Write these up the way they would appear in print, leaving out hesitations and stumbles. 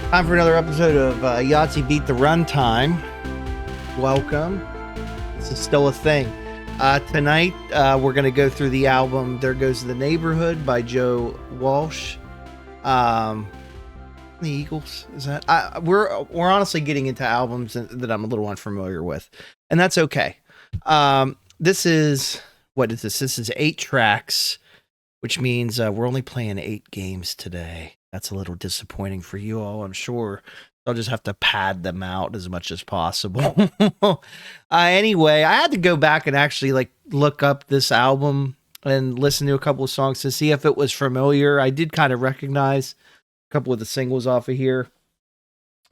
Time for another episode of Yahtzee Beat the Runtime. Welcome. This is still a thing. Tonight, we're going to go through the album There Goes the Neighborhood by Joe Walsh. The Eagles, is that? We're honestly getting into albums that I'm a little unfamiliar with, and that's okay. This is, what is this? This is 8 tracks, which means we're only playing 8 games today. That's a little disappointing for you all, I'm sure. I'll just have to pad them out as much as possible. Anyway, I had to go back and actually look up this album and listen to a couple of songs to see if it was familiar. I did kind of recognize a couple of the singles off of here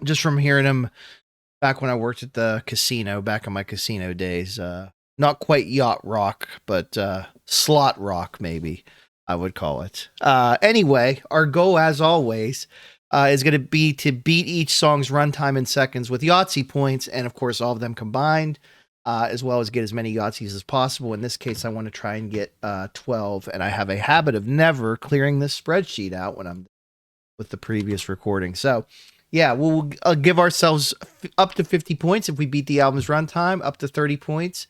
just from hearing them back when I worked at the casino, back in my casino days. Not quite yacht rock, but slot rock, maybe I would call it. Anyway, our goal, as always, is going to be to beat each song's runtime in seconds with Yahtzee points, and of course, all of them combined, as well as get as many Yahtzees as possible. In this case, I want to try and get 12, and I have a habit of never clearing this spreadsheet out when I'm with the previous recording. So, yeah, we'll give ourselves up to 50 points if we beat the album's runtime, up to 30 points.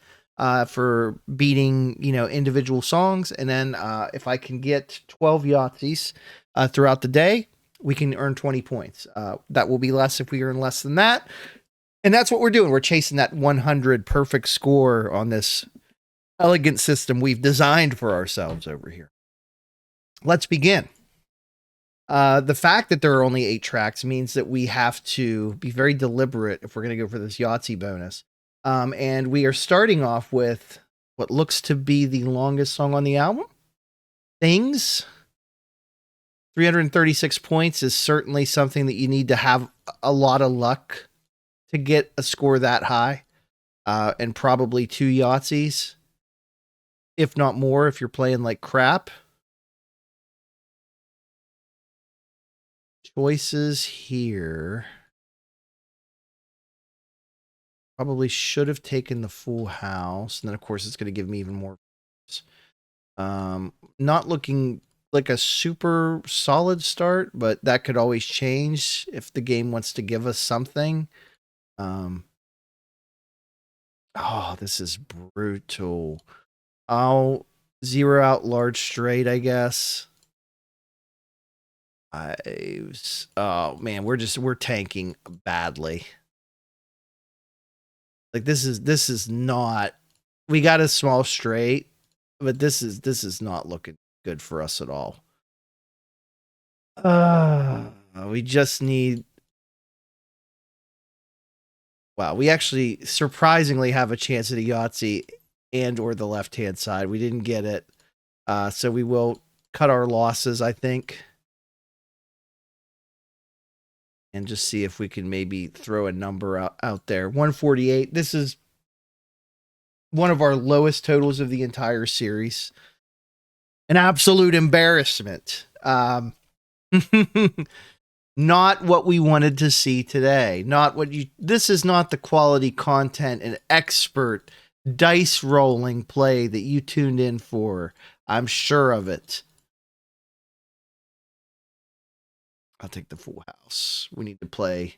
For beating, individual songs. And then if I can get 12 Yahtzees throughout the day, we can earn 20 points. That will be less if we earn less than that. And that's what we're doing. We're chasing that 100 perfect score on this elegant system we've designed for ourselves over here. Let's begin. The fact that there are only 8 tracks means that we have to be very deliberate if we're going to go for this Yahtzee bonus. And we are starting off with what looks to be the longest song on the album. Things. 336 points is certainly something that you need to have a lot of luck to get a score that high. And probably 2 Yahtzees, if not more, if you're playing like crap. Choices here. Probably should have taken the full house. And then, of course, it's going to give me even more. Not looking like a super solid start, but that could always change if the game wants to give us something. Oh, this is brutal. I'll zero out large straight, I guess. Oh, man, we're tanking badly. Like this is not, we got a small straight, but this is not looking good for us at all. We just need, wow, we actually surprisingly have a chance at a Yahtzee and or the left-hand side. We didn't get it. So we will cut our losses, I think. And just see if we can maybe throw a number out there. 148. This is one of our lowest totals of the entire series. An absolute embarrassment. Not what we wanted to see today. This is not the quality content and expert dice rolling play that you tuned in for. I'm sure of it. I'll take the full house. We need to play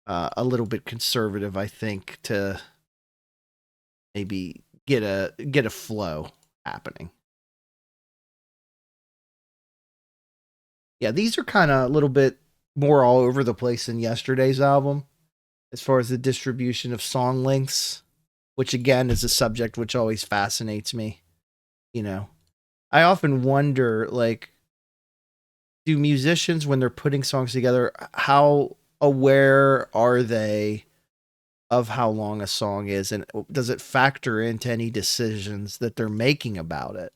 a little bit conservative, I think, to maybe get a flow happening. Yeah, these are kind of a little bit more all over the place than yesterday's album as far as the distribution of song lengths, which again is a subject which always fascinates me. I often wonder, do musicians, when they're putting songs together, how aware are they of how long a song is, and does it factor into any decisions that they're making about it?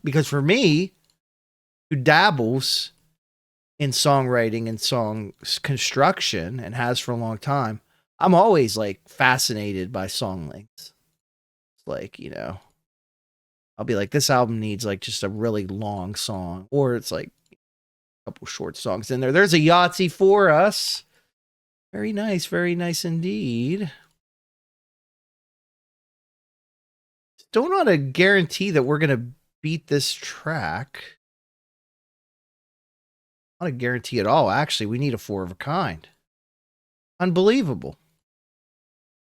Because for me, who dabbles in songwriting and song construction and has for a long time, I'm always fascinated by song lengths. It's I'll be like, this album needs just a really long song, or it's couple short songs in there. There's a Yahtzee for us. Very nice indeed. Still not a guarantee that we're going to beat this track. Not a guarantee at all. Actually, we need a 4 of a kind. Unbelievable.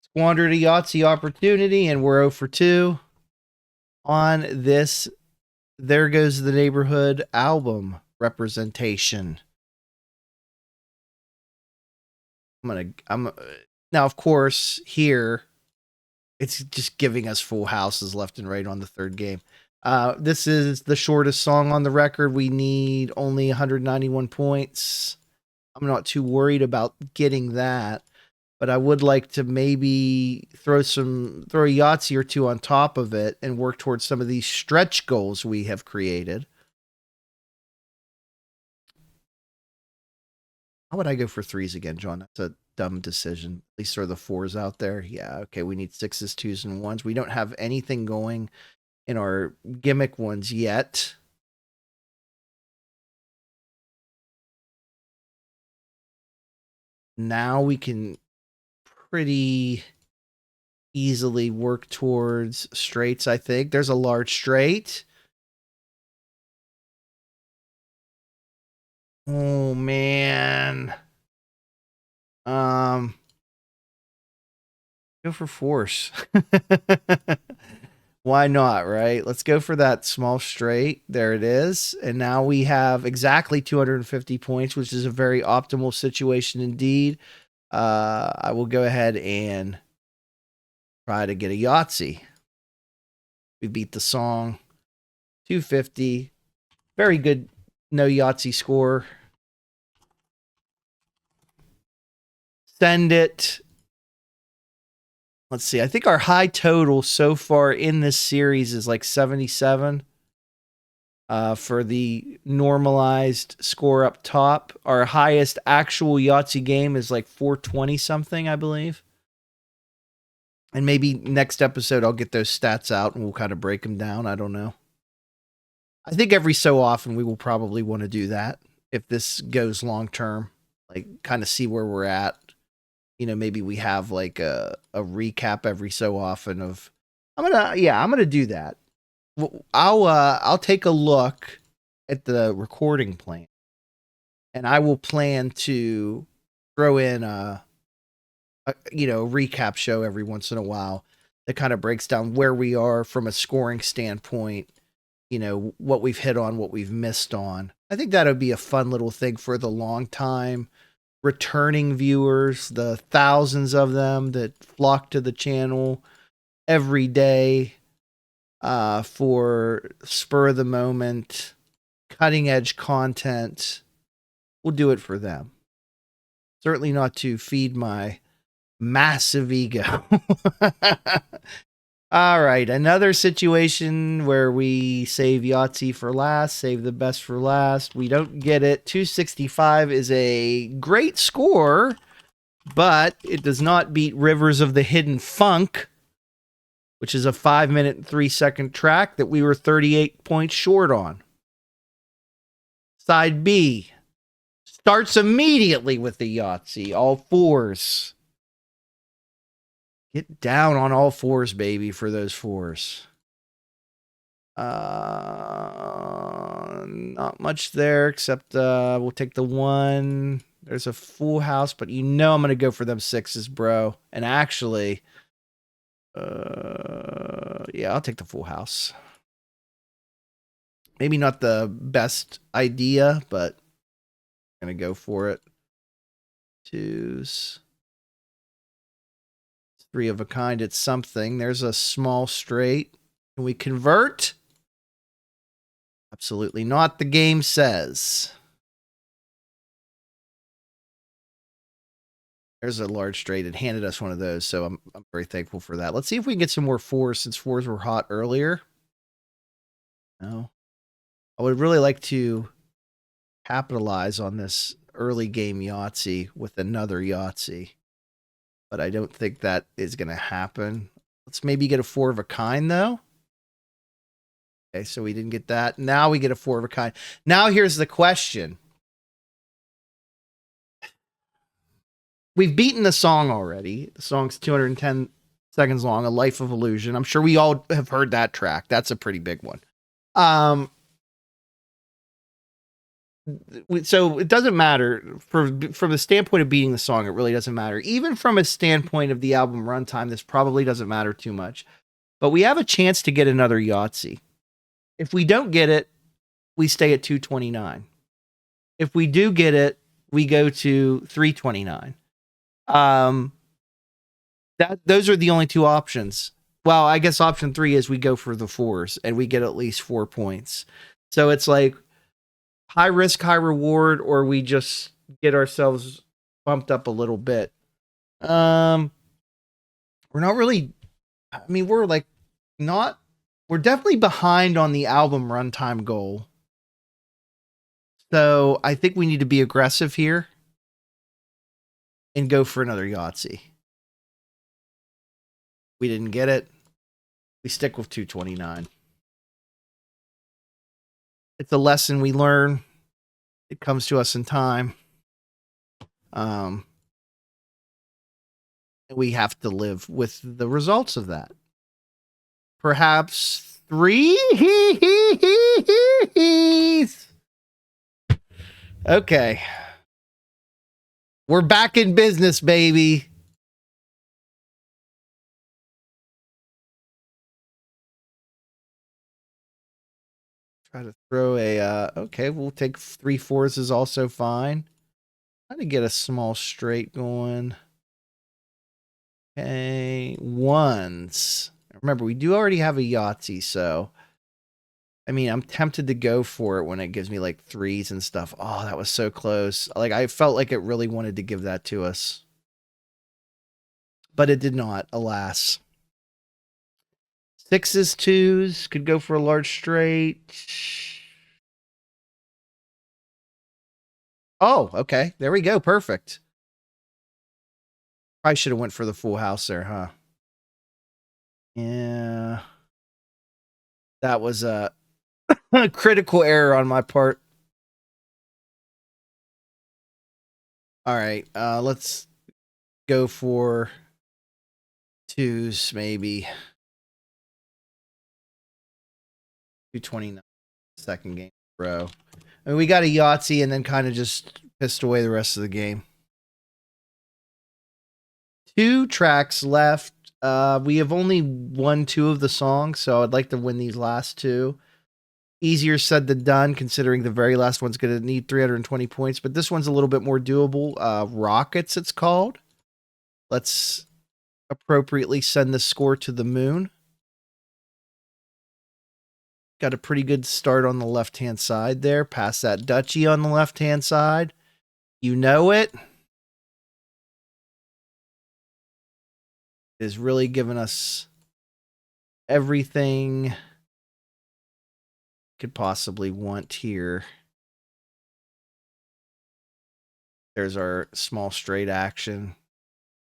Squandered a Yahtzee opportunity, and we're 0 for 2 on this There Goes the Neighborhood album representation. Now, of course, here it's just giving us full houses left and right on the third game. This is the shortest song on the record. We need only 191 points. I'm not too worried about getting that, but I would like to maybe throw a Yahtzee or two on top of it and work towards some of these stretch goals we have created. How would I go for 3s again, John? That's a dumb decision. At least throw the 4s out there. Yeah, okay, we need 6s, 2s, and 1s. We don't have anything going in our gimmick ones yet. Now we can pretty easily work towards straights, I think. There's a large straight. Oh, man. Go for force. Why not, right? Let's go for that small straight. There it is. And now we have exactly 250 points, which is a very optimal situation indeed. I will go ahead and try to get a Yahtzee. We beat the song. 250. Very good no Yahtzee score. Send it. Let's see. I think our high total so far in this series is like 77 for the normalized score up top. Our highest actual Yahtzee game is like 420 something, I believe. And maybe next episode I'll get those stats out and we'll kind of break them down. I don't know. I think every so often we will probably want to do that if this goes long term, like kind of see where we're at. You know, maybe we have like a recap every so often of I'm gonna do that. I'll take a look at the recording plan, and I will plan to throw in a recap show every once in a while that kind of breaks down where we are from a scoring standpoint. You know, what we've hit on, what we've missed on. I think that would be a fun little thing for the long time returning viewers, the thousands of them that flock to the channel every day for spur of the moment, cutting edge content. We'll do it for them. Certainly not to feed my massive ego. All right, another situation where we save Yahtzee for last, save the best for last. We don't get it. 265 is a great score, but it does not beat Rivers of the Hidden Funk, which is a 5-minute and 3-second track that we were 38 points short on. Side B starts immediately with the Yahtzee, all 4s. Get down on all 4s, baby, for those 4s. Not much there, except we'll take the 1. There's a full house, but you know I'm going to go for them 6s, bro. And actually, yeah, I'll take the full house. Maybe not the best idea, but I'm going to go for it. 2s. 3 of a kind, it's something. There's a small straight. Can we convert? Absolutely not, the game says. There's a large straight. It handed us one of those, so I'm very thankful for that. Let's see if we can get some more 4s, since 4s were hot earlier. No. I would really like to capitalize on this early game Yahtzee with another Yahtzee, but I don't think that is going to happen. Let's maybe get a 4 of a kind, though. Okay, so we didn't get that. Now we get a 4 of a kind. Now here's the question. We've beaten the song already. The song's 210 seconds long, A Life of Illusion. I'm sure we all have heard that track. That's a pretty big one. So it doesn't matter from the standpoint of beating the song. It really doesn't matter. Even from a standpoint of the album runtime, this probably doesn't matter too much. But we have a chance to get another Yahtzee. If we don't get it, we stay at 229. If we do get it, we go to 329. Those are the only two options. Well, I guess option 3 is we go for the 4s and we get at least 4 points. So it's like high risk, high reward, or we just get ourselves bumped up a little bit. We're not really, I mean, we're definitely behind on the album runtime goal. So I think we need to be aggressive here and go for another Yahtzee. We didn't get it. We stick with 229. It's a lesson we learn. It comes to us in time. We have to live with the results of that. Perhaps 3. Okay. We're back in business, baby. Try to throw a, okay, we'll take 3 4s is also fine. Try to get a small straight going. Okay, 1s. Remember, we do already have a Yahtzee, so I mean, I'm tempted to go for it when it gives me like 3s and stuff. Oh, that was so close. Like, I felt like it really wanted to give that to us. But it did not, alas. 6s, 2s, could go for a large straight. Oh, okay. There we go. Perfect. Probably should have went for the full house there, huh? Yeah. That was a critical error on my part. All right. Let's go for 2s, maybe. 229. Second game in a row. I mean, we got a Yahtzee and then kind of just pissed away the rest of the game. 2 tracks left. We have only won 2 of the songs, so I'd like to win these last 2. Easier said than done, considering the very last one's going to need 320 points, but this one's a little bit more doable. Rockets, it's called. Let's appropriately send the score to the moon. Got a pretty good start on the left-hand side there. Past that Dutchie on the left-hand side. You know it. It is really giving us everything could possibly want here. There's our small straight action.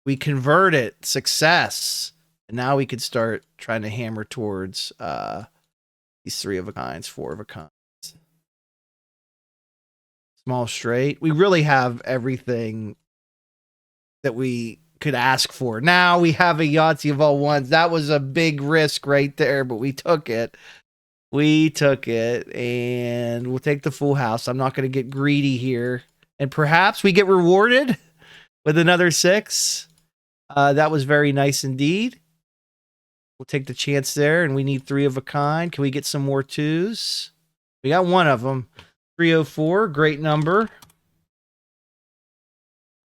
We convert it. Success. And now we could start trying to hammer towards these 3 of a kinds, 4 of a kinds. Small straight. We really have everything that we could ask for. Now we have a Yahtzee of all ones. That was a big risk right there, but we took it. We took it, and we'll take the full house. I'm not going to get greedy here. And perhaps we get rewarded with another 6. That was very nice indeed. We'll take the chance there, and we need 3 of a kind. Can we get some more 2s? We got 1 of them. 304, great number.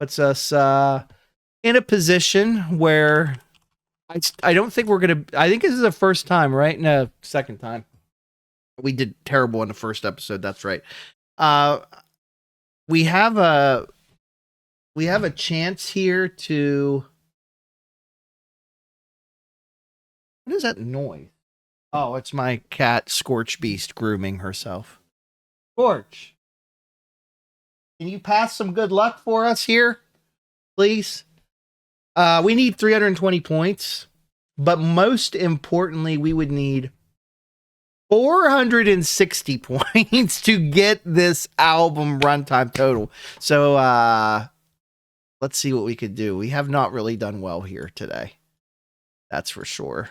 Puts us in a position where I don't think we're going to... I think this is the first time, right? No, second time. We did terrible in the first episode. That's right. We have a chance here to... What is that noise? Oh, it's my cat, Scorch Beast, grooming herself. Scorch, can you pass some good luck for us here, please? We need 320 points, but most importantly, we would need 460 points to get this album runtime total. So let's see what we could do. We have not really done well here today. That's for sure.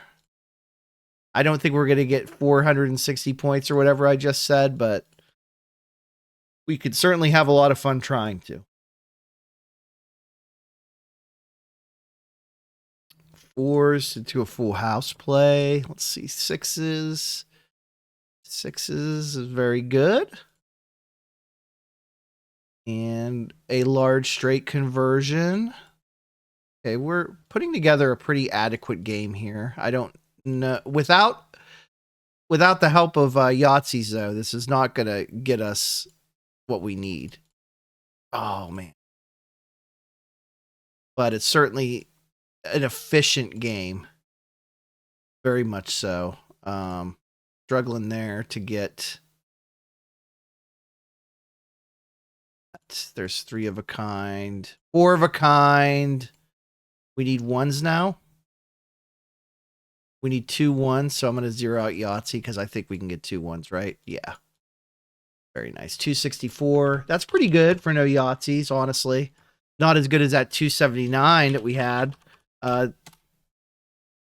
I don't think we're going to get 460 points or whatever I just said, but we could certainly have a lot of fun trying to. Fours into a full house play. Let's see, sixes. Sixes is very good. And a large straight conversion. Okay, we're putting together a pretty adequate game here. I don't know. Without the help of Yahtzees, though, this is not going to get us what we need. Oh, man. But it's certainly an efficient game. Very much so. Struggling there to get... There's 3 of a kind. 4 of a kind. We need ones now. We need 2 ones, so I'm going to zero out Yahtzee because I think we can get 2 ones, right? Yeah. Very nice. 264. That's pretty good for no Yahtzees, honestly. Not as good as that 279 that we had a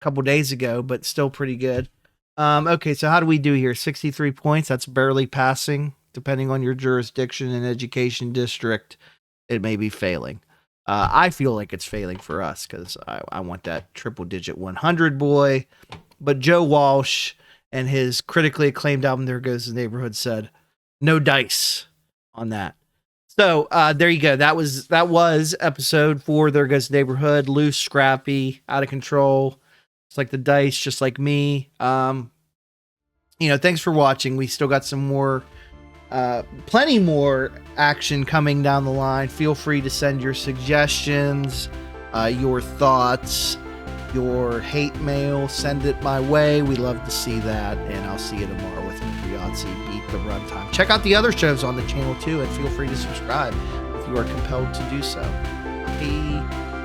couple days ago, but still pretty good. Okay, so how do we do here? 63 points. That's barely passing. Depending on your jurisdiction and education district, it may be failing. I feel like it's failing for us because I want that triple-digit 100 boy. But Joe Walsh and his critically acclaimed album, There Goes the Neighborhood, said, no dice on that. So there you go. That was episode 4, There Goes the Neighborhood. Loose, scrappy, out of control. It's like the dice, just like me. Thanks for watching. We still got some more... plenty more action coming down the line. Feel free to send your suggestions, your thoughts, your hate mail. Send it my way. We love to see that. And I'll see you tomorrow with Yahtzee Beat the Runtime. Check out the other shows on the channel too, and feel free to subscribe if you are compelled to do so. Peace.